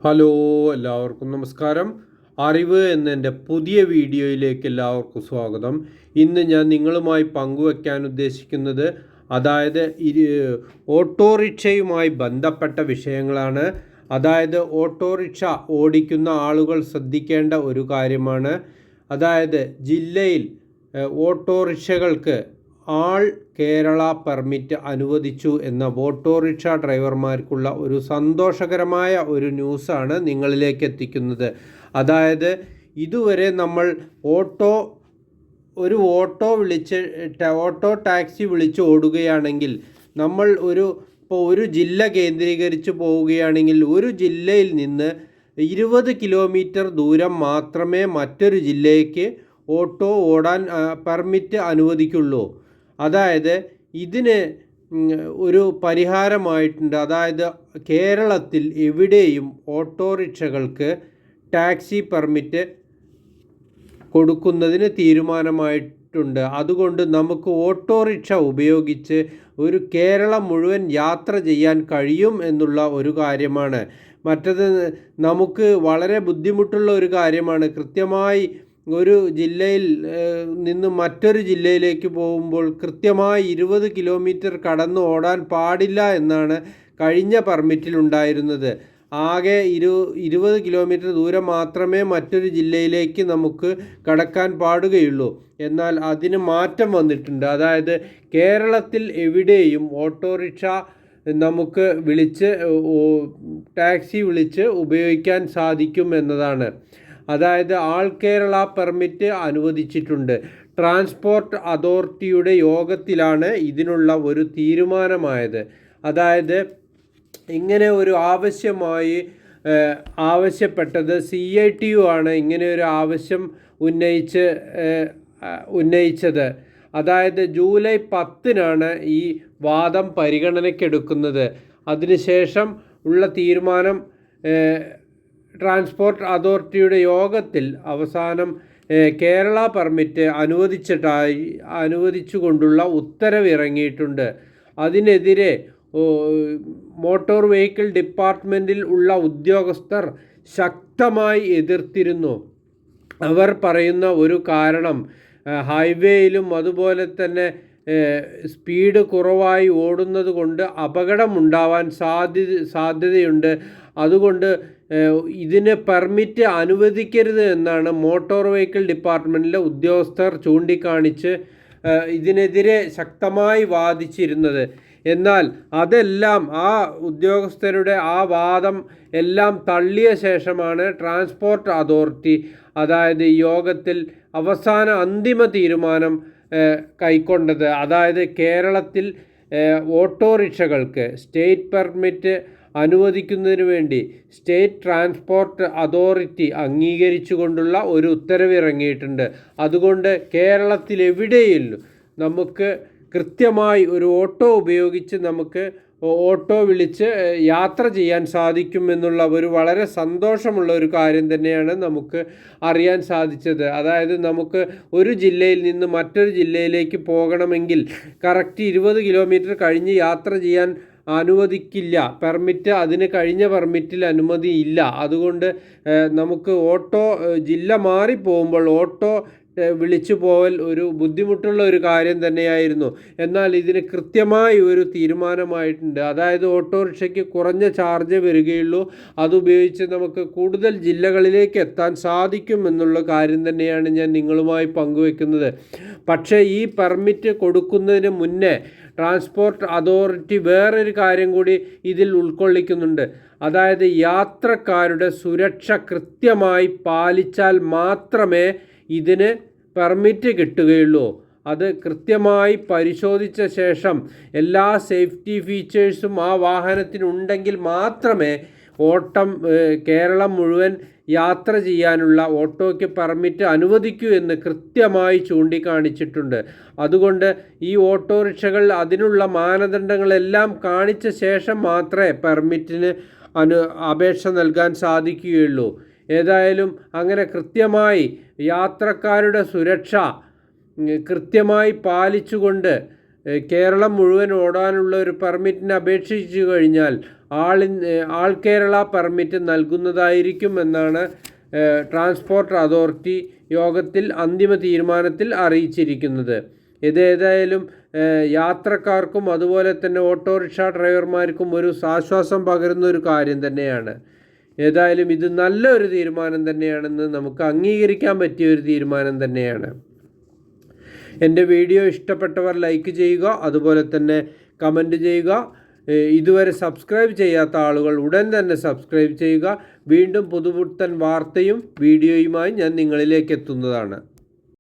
Hello, എല്ലാവർക്കും നമസ്കാരം. അറിവ് എന്നെൻ്റെ പുതിയ വീഡിയോയിലേക്ക് എല്ലാവർക്കും സ്വാഗതം. ഇന്ന് ഞാൻ നിങ്ങളുമായി പങ്കുവയ്ക്കാൻ ഉദ്ദേശിക്കുന്നത് അതായത് ഓട്ടോറിക്ഷയുമായി ബന്ധപ്പെട്ട വിഷയങ്ങളാണ്. അതായത് ഓട്ടോറിക്ഷ ഓടിക്കുന്ന ആളുകൾ ശ്രദ്ധിക്കേണ്ട ഒരു കാര്യമാണ്. അതായത് ജില്ലയിൽ ഓട്ടോറിക്ഷകൾക്ക് ആൾ കേരള പെർമിറ്റ് അനുവദിച്ചു എന്ന ഓട്ടോറിക്ഷ ഡ്രൈവർമാർക്കുള്ള ഒരു സന്തോഷകരമായ ഒരു ന്യൂസാണ് നിങ്ങളിലേക്ക് എത്തിക്കുന്നത്. അതായത് ഇതുവരെ നമ്മൾ ഓട്ടോ ടാക്സി വിളിച്ച് ഓടുകയാണെങ്കിൽ നമ്മൾ ഒരു ജില്ല കേന്ദ്രീകരിച്ച് പോവുകയാണെങ്കിൽ ഒരു ജില്ലയിൽ നിന്ന് 20 കിലോമീറ്റർ ദൂരം മാത്രമേ മറ്റൊരു ജില്ലയ്ക്ക് ഓട്ടോ ഓടാൻ പെർമിറ്റ് അനുവദിക്കുള്ളൂ. അതായത് ഇതിന് ഒരു പരിഹാരമായിട്ടുണ്ട്. അതായത് കേരളത്തിൽ എവിടെയും ഓട്ടോറിക്ഷകൾക്ക് ടാക്സി പെർമിറ്റ് കൊടുക്കുന്നതിന് തീരുമാനമായിട്ടുണ്ട്. അതുകൊണ്ട് നമുക്ക് ഓട്ടോറിക്ഷ ഉപയോഗിച്ച് ഒരു കേരളം മുഴുവൻ യാത്ര ചെയ്യാൻ കഴിയും എന്നുള്ള ഒരു കാര്യമാണ്. മറ്റത് നമുക്ക് വളരെ ബുദ്ധിമുട്ടുള്ള ഒരു കാര്യമാണ്. കൃത്യമായി ഒരു ജില്ലയിൽ നിന്ന് മറ്റൊരു ജില്ലയിലേക്ക് പോകുമ്പോൾ കൃത്യമായി 20 കിലോമീറ്റർ കടന്ന് ഓടാൻ പാടില്ല എന്നാണ് കഴിഞ്ഞ പെർമിറ്റിലുണ്ടായിരുന്നത്. ആകെ 20 കിലോമീറ്റർ ദൂരം മാത്രമേ മറ്റൊരു ജില്ലയിലേക്ക് നമുക്ക് കടക്കാൻ പാടുകയുള്ളൂ. എന്നാൽ അതിന് മാറ്റം വന്നിട്ടുണ്ട്. അതായത് കേരളത്തിൽ എവിടെയും ഓട്ടോറിക്ഷ നമുക്ക് ടാക്സി വിളിച്ച് ഉപയോഗിക്കാൻ സാധിക്കും എന്നതാണ്. അതായത് ആൾ കേരള പെർമിറ്റ് അനുവദിച്ചിട്ടുണ്ട്. ട്രാൻസ്പോർട്ട് അതോറിറ്റിയുടെ യോഗത്തിലാണ് ഇതിനുള്ള ഒരു തീരുമാനമായത്. അതായത് ഇങ്ങനെ ഒരു ആവശ്യപ്പെട്ടത് CITU ആണ്. ഇങ്ങനെ ഒരു ആവശ്യം ഉന്നയിച്ചത്. അതായത് ജൂലൈ 10-നാണ് ഈ വാദം പരിഗണനയ്ക്കെടുക്കുന്നത്. അതിനുശേഷം ഉള്ള തീരുമാനം ട്രാൻസ്പോർട്ട് അതോറിറ്റിയുടെ യോഗത്തിൽ അവസാനം കേരള പെർമിറ്റ് അനുവദിച്ചുകൊണ്ടുള്ള ഉത്തരവിറങ്ങിയിട്ടുണ്ട്. അതിനെതിരെ മോട്ടോർ വെഹിക്കിൾ ഡിപ്പാർട്ട്മെൻറ്റിൽ ഉള്ള ഉദ്യോഗസ്ഥർ ശക്തമായി എതിർത്തിരുന്നു. അവർ പറയുന്ന ഒരു കാരണം ഹൈവേയിലും അതുപോലെ തന്നെ സ്പീഡ് കുറവായി ഓടുന്നത് കൊണ്ട് അപകടമുണ്ടാവാൻ സാധ്യതയുണ്ട്. അതുകൊണ്ട് ഇതിന് പെർമിറ്റ് അനുവദിക്കരുത് എന്നാണ് മോട്ടോർ വെഹിക്കിൾ ഡിപ്പാർട്ട്മെൻറ്റിലെ ഉദ്യോഗസ്ഥർ ചൂണ്ടിക്കാണിച്ച് ഇതിനെതിരെ ശക്തമായി വാദിച്ചിരുന്നത്. എന്നാൽ അതെല്ലാം ആ ഉദ്യോഗസ്ഥരുടെ ആ വാദം എല്ലാം തള്ളിയ ശേഷമാണ് ട്രാൻസ്പോർട്ട് അതോറിറ്റി അതായത് യോഗത്തിൽ അന്തിമ തീരുമാനം കൈക്കൊണ്ടത്. അതായത് കേരളത്തിൽ ഓട്ടോറിക്ഷകൾക്ക് സ്റ്റേറ്റ് പെർമിറ്റ് അനുവദിക്കുന്നതിന് വേണ്ടി സ്റ്റേറ്റ് ട്രാൻസ്പോർട്ട് അതോറിറ്റി അംഗീകരിച്ചുകൊണ്ടുള്ള ഒരു ഉത്തരവിറങ്ങിയിട്ടുണ്ട്. അതുകൊണ്ട് കേരളത്തിൽ എവിടെയും നമുക്ക് കൃത്യമായി ഒരു ഓട്ടോ ഉപയോഗിച്ച് നമുക്ക് ഓട്ടോ വിളിച്ച് യാത്ര ചെയ്യാൻ സാധിക്കുമെന്നുള്ള ഒരു വളരെ സന്തോഷമുള്ള ഒരു കാര്യം തന്നെയാണ് നമുക്ക് അറിയാൻ സാധിച്ചത്. അതായത് നമുക്ക് ഒരു ജില്ലയിൽ നിന്ന് മറ്റൊരു ജില്ലയിലേക്ക് പോകണമെങ്കിൽ കറക്റ്റ് 20 കിലോമീറ്റർ കഴിഞ്ഞ് യാത്ര ചെയ്യാൻ അനുവദിക്കില്ല. അതിന് കഴിഞ്ഞ പെർമിറ്റിൽ അനുമതിയില്ല. അതുകൊണ്ട് നമുക്ക് ജില്ല മാറിപ്പോകുമ്പോൾ ഓട്ടോ വിളിച്ചു പോകൽ ഒരു ബുദ്ധിമുട്ടുള്ള ഒരു കാര്യം തന്നെയായിരുന്നു. എന്നാൽ ഇതിന് കൃത്യമായി ഒരു തീരുമാനമായിട്ടുണ്ട്. അതായത് ഓട്ടോറിക്ഷയ്ക്ക് കുറഞ്ഞ ചാർജ് വരികയുള്ളൂ. അതുപയോഗിച്ച് നമുക്ക് കൂടുതൽ ജില്ലകളിലേക്ക് എത്താൻ സാധിക്കും എന്നുള്ള കാര്യം തന്നെയാണ് ഞാൻ നിങ്ങളുമായി പങ്കുവെക്കുന്നത്. പക്ഷേ ഈ പെർമിറ്റ് കൊടുക്കുന്നതിന് മുന്നേ ട്രാൻസ്പോർട്ട് അതോറിറ്റി വേറൊരു കാര്യം കൂടി ഇതിൽ ഉൾക്കൊള്ളിക്കുന്നുണ്ട്. അതായത് യാത്രക്കാരുടെ സുരക്ഷ കൃത്യമായി പാലിച്ചാൽ മാത്രമേ ഇതിന് പെർമിറ്റ് കിട്ടുകയുള്ളൂ. അത് കൃത്യമായി പരിശോധിച്ച ശേഷം എല്ലാ സേഫ്റ്റി ഫീച്ചേഴ്സും ആ വാഹനത്തിനുണ്ടെങ്കിൽ മാത്രമേ കേരളം മുഴുവൻ യാത്ര ചെയ്യാനുള്ള ഓട്ടോയ്ക്ക് പെർമിറ്റ് അനുവദിക്കൂ എന്ന് കൃത്യമായി ചൂണ്ടിക്കാണിച്ചിട്ടുണ്ട്. അതുകൊണ്ട് ഈ ഓട്ടോറിക്ഷകൾ അതിനുള്ള മാനദണ്ഡങ്ങളെല്ലാം കാണിച്ച ശേഷം മാത്രമേ പെർമിറ്റിന് അപേക്ഷ നൽകാൻ സാധിക്കുകയുള്ളൂ. ഏതായാലും അങ്ങനെ കൃത്യമായി യാത്രക്കാരുടെ സുരക്ഷ കൃത്യമായി പാലിച്ചുകൊണ്ട് കേരളം മുഴുവൻ ഓടാനുള്ള ഒരു പെർമിറ്റിന് അപേക്ഷിച്ചു കഴിഞ്ഞാൽ ആൾ കേരള പെർമിറ്റ് നൽകുന്നതായിരിക്കും എന്നാണ് ട്രാൻസ്പോർട്ട് അതോറിറ്റി യോഗത്തിൽ അന്തിമ തീരുമാനത്തിൽ അറിയിച്ചിരിക്കുന്നത്. ഏതായാലും യാത്രക്കാർക്കും അതുപോലെ തന്നെ ഓട്ടോറിക്ഷ ഡ്രൈവർമാർക്കും ഒരു ആശ്വാസം പകരുന്ന ഒരു കാര്യം തന്നെയാണ്. ഏതായാലും ഇത് നല്ലൊരു തീരുമാനം തന്നെയാണെന്ന് നമുക്ക് അംഗീകരിക്കാൻ പറ്റിയ ഒരു തീരുമാനം തന്നെയാണ്. എൻ്റെ വീഡിയോ ഇഷ്ടപ്പെട്ടവർ ലൈക്ക് ചെയ്യുക, അതുപോലെ തന്നെ കമൻറ്റ് ചെയ്യുക. ഇതുവരെ സബ്സ്ക്രൈബ് ചെയ്യാത്ത ആളുകൾ ഉടൻ തന്നെ സബ്സ്ക്രൈബ് ചെയ്യുക. വീണ്ടും പുതുപുത്തൻ വാർത്തയും വീഡിയോയുമായി ഞാൻ നിങ്ങളിലേക്ക് എത്തുന്നതാണ്.